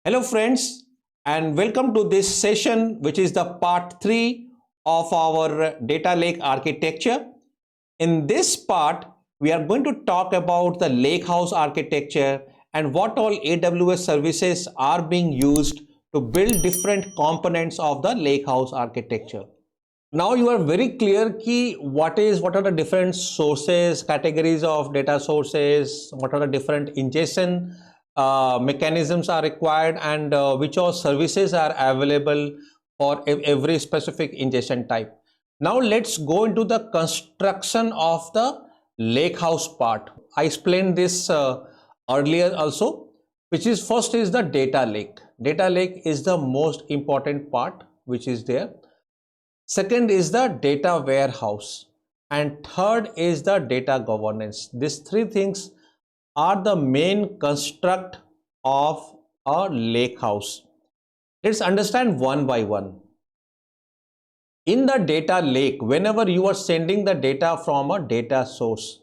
Hello friends, and welcome to this session, which is the part 3 of our data lake architecture. In this part, we are going to talk about the lakehouse architecture and what all AWS services are being used to build different components of the lakehouse architecture. Now you are very clear key what are the different sources, categories of data sources, what are the different ingestion mechanisms are required, and which all services are available for every specific ingestion type. Now let's go into the construction of the lakehouse part. I explained this earlier also, which is first is the data lake. Data lake is the most important part which is there. Second is the data warehouse, and third is the data governance. These three things are the main construct of a lake house. Let's understand one by one. In the data lake, whenever you are sending the data from a data source,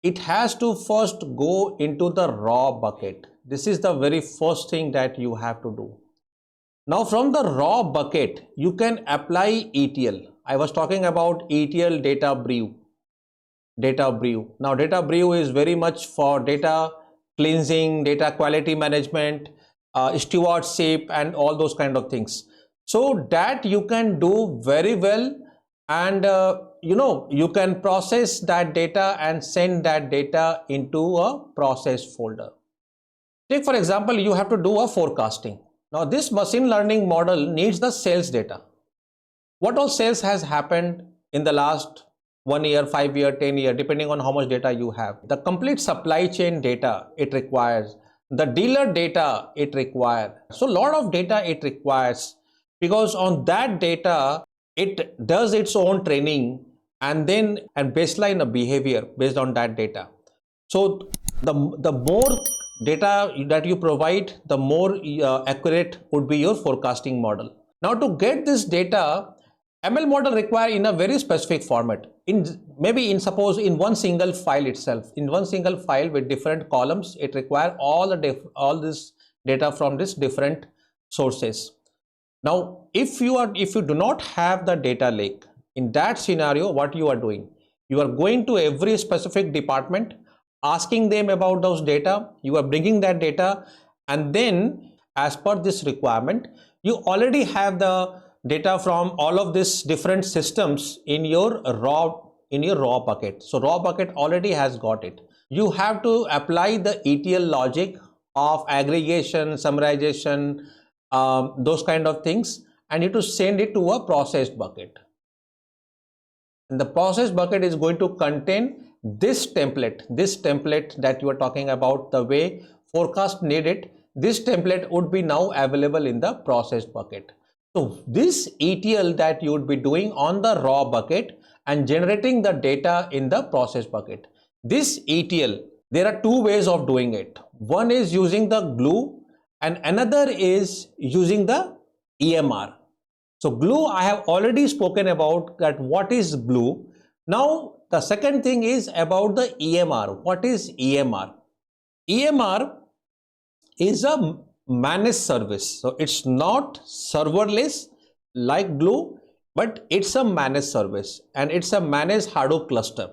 it has to first go into the raw bucket. This is the very first thing that you have to do. Now from the raw bucket, you can apply ETL. I was talking about ETL data brew. Now data brew is very much for data cleansing, data quality management, stewardship, and all those kind of things. So that you can do very well, and you can process that data and send that data into a process folder. Take for example, you have to do a forecasting. Now this machine learning model needs the sales data. What all sales has happened in the last 1 year, 5 year, 10 year, depending on how much data you have. The complete supply chain data it requires. The dealer data it requires. So a lot of data it requires, because on that data it does its own training and baseline a behavior based on that data. So the more data that you provide, the more accurate would be your forecasting model. Now to get this data, ML model require in a very specific format. Suppose in one single file itself, in one single file with different columns, it require all this data from this different sources. Now, if you do not have the data lake, in that scenario, what you are doing? You are going to every specific department, asking them about those data. You are bringing that data, and then as per this requirement, you already have the data from all of these different systems in your raw bucket. So raw bucket already has got it. You have to apply the ETL logic of aggregation, summarization, those kind of things, and you to send it to a processed bucket. And the process bucket is going to contain this template that you are talking about, the way forecast needed. This template would be now available in the process bucket. So this ETL that you would be doing on the raw bucket and generating the data in the process bucket. This ETL, there are two ways of doing it. One is using the glue and another is using the EMR. So glue, I have already spoken about that what is glue. Now the second thing is about the EMR. What is EMR? EMR is a managed service. So it's not serverless like glue, but it's a managed service and it's a managed Hadoop cluster.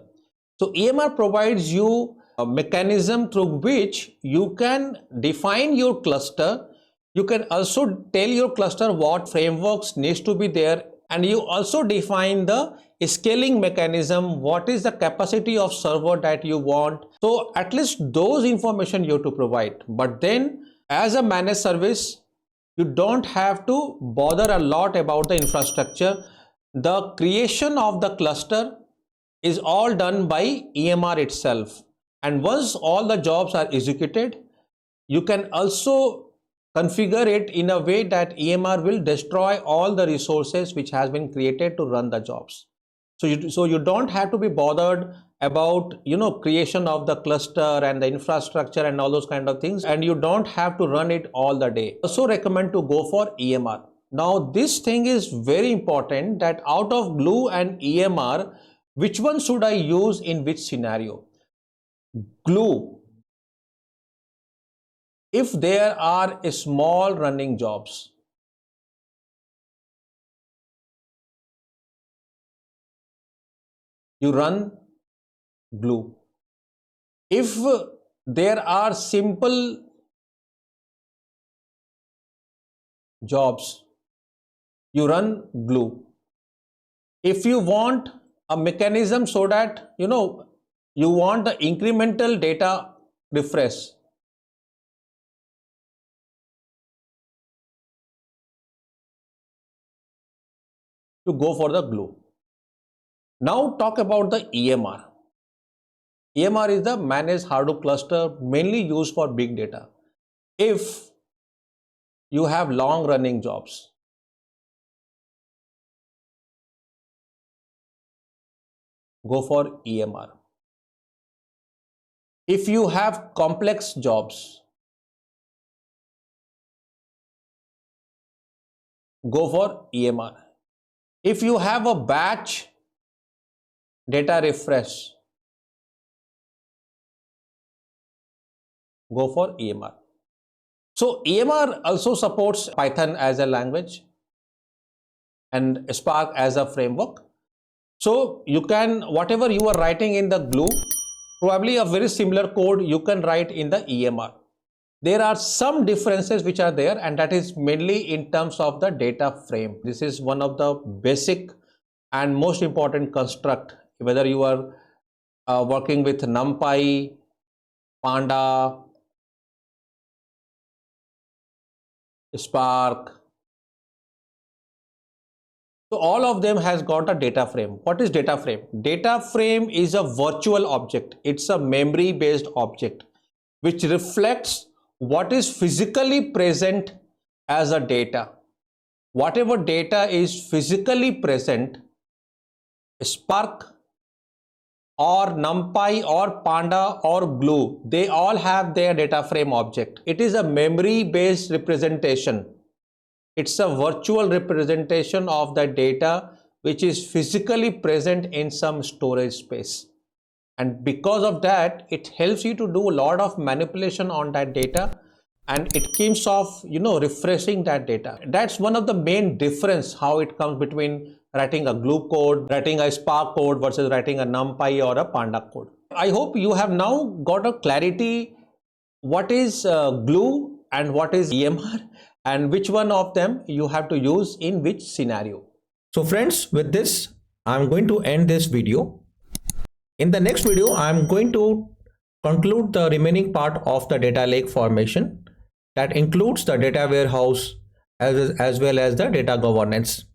So EMR provides you a mechanism through which you can define your cluster. You can also tell your cluster what frameworks needs to be there, and you also define the scaling mechanism, what is the capacity of server that you want. So at least those information you have to provide. But then as a managed service, you don't have to bother a lot about the infrastructure. The creation of the cluster is all done by EMR itself. And once all the jobs are executed, you can also configure it in a way that EMR will destroy all the resources which has been created to run the jobs. So you don't have to be bothered about creation of the cluster and the infrastructure and all those kind of things, and you don't have to run it all the day. I also recommend to go for EMR. Now this thing is very important, that out of glue and EMR, which one should I use in which scenario? Glue if there are small running jobs, you run glue. If there are simple jobs, you run glue. If you want a mechanism so that you want the incremental data refresh, you go for the glue. Now talk about the EMR. EMR is the managed Hadoop cluster, mainly used for big data. If you have long running jobs, go for EMR. If you have complex jobs, go for EMR. If you have a batch data refresh, go for EMR. So EMR also supports Python as a language and Spark as a framework. So you can, whatever you are writing in the glue, probably a very similar code you can write in the EMR. There are some differences which are there, and that is mainly in terms of the data frame. This is one of the basic and most important construct, whether you are working with NumPy, Panda, Spark. So all of them has got a data frame. What is data frame? Data frame is a virtual object. It's a memory based object which reflects what is physically present as a data. Whatever data is physically present, Spark or NumPy or Panda or Glue, they all have their data frame object. It is a memory based representation. It's a virtual representation of the data which is physically present in some storage space. And because of that, it helps you to do a lot of manipulation on that data, and it keeps off, refreshing that data. That's one of the main difference how it comes between writing a glue code, writing a Spark code versus writing a NumPy or a Panda code. I hope you have now got a clarity what is glue and what is EMR and which one of them you have to use in which scenario. So friends, with this, I'm going to end this video. In the next video, I'm going to conclude the remaining part of the data lake formation that includes the data warehouse as well as the data governance.